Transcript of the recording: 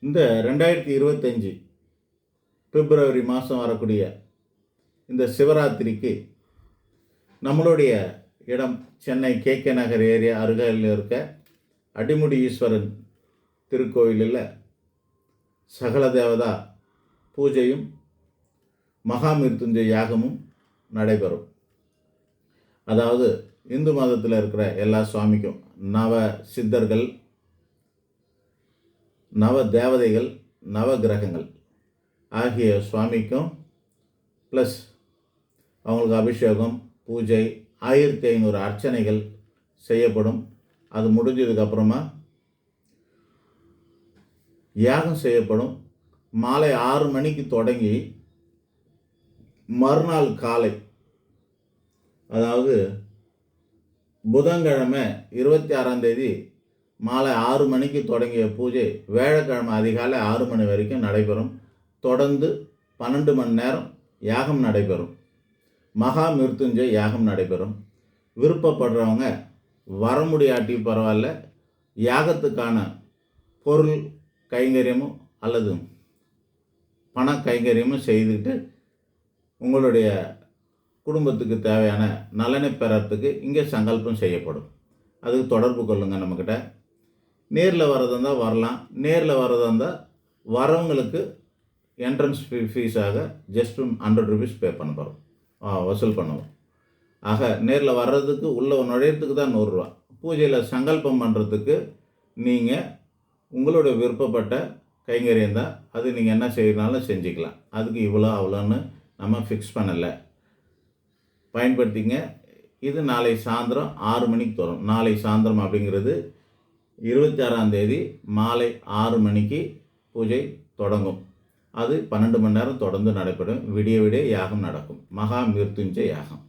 இந்த 2025 பிப்ரவரி மாதம் வரக்கூடிய இந்த சிவராத்திரிக்கு நம்மளுடைய இடம் சென்னை KK நகர் ஏரியா அருகில் இருக்க அடிமுடி ஈஸ்வரன் திருக்கோயிலில் சகல தேவதா பூஜையும் மகாமிருத்துஞ்சய யாகமும் நடைபெறும். அதாவது இந்து மதத்தில் இருக்கிற எல்லா சுவாமிக்கும் நவ சித்தர்கள், நவ தேவதைகள், நவ கிரகங்கள் ஆகிய சுவாமிக்கும் ப்ளஸ் அவங்களுக்கு அபிஷேகம், பூஜை, 1500 அர்ச்சனைகள் செய்யப்படும். அது முடிஞ்சதுக்கப்புறமா யாகம் செய்யப்படும். மாலை 6 மணிக்கு தொடங்கி மறுநாள் காலை, அதாவது புதன்கிழமை 26ஆம் தேதி மாலை 6 மணிக்கு தொடங்கிய பூஜை வியாழக்கிழமை அதிகாலை 6 மணி வரைக்கும் நடைபெறும். தொடர்ந்து 12 மணி நேரம் யாகம் நடைபெறும். மகா மிருத்துஞ்சய யாகம் நடைபெறும். விருப்பப்படுறவங்க வர முடியாட்டி பரவாயில்ல, யாகத்துக்கான பொருள் கைங்கரியமும் அல்லது பண கைங்கரியமும் செய்துக்கிட்டு உங்களுடைய குடும்பத்துக்கு தேவையான நலனை பெறத்துக்கு இங்கே சங்கல்பம் செய்யப்படும். அதுக்கு தொடர்பு கொள்ளுங்கள் நம்மக்கிட்ட. நேரில் வரதா இருந்தால் வரலாம். நேரில் வரதா இருந்தால் வரவங்களுக்கு என்ட்ரன்ஸ் ஃபீஸாக ஜஸ்ட் 100 ருபீஸ் பே பண்ண போகிறோம், வசூல் பண்ணுவோம். ஆக நேரில் வர்றதுக்கு உள்ள நுழையிறதுக்கு தான் 100 ரூபா. பூஜையில் சங்கல்பம் பண்ணுறதுக்கு நீங்கள் உங்களோட விருப்பப்பட்ட கைங்கரியம் தான். அது நீங்கள் என்ன செய்யறதுனாலும் செஞ்சுக்கலாம். அதுக்கு இவ்வளோ அவ்வளோன்னு நம்ம ஃபிக்ஸ் பண்ணலை. பயன்படுத்திங்க. இது நாளை சாயந்தரம் 6 மணிக்கு தரும். நாளை சாயந்தரம் அப்படிங்கிறது 26ஆம் தேதி மாலை 6 மணிக்கு பூஜை தொடங்கும். அது 12 மணி நேரம் தொடர்ந்து நடைபெறும். விடிய விடிய யாகம் நடக்கும். மகா மிருத்துஞ்சய யாகம்.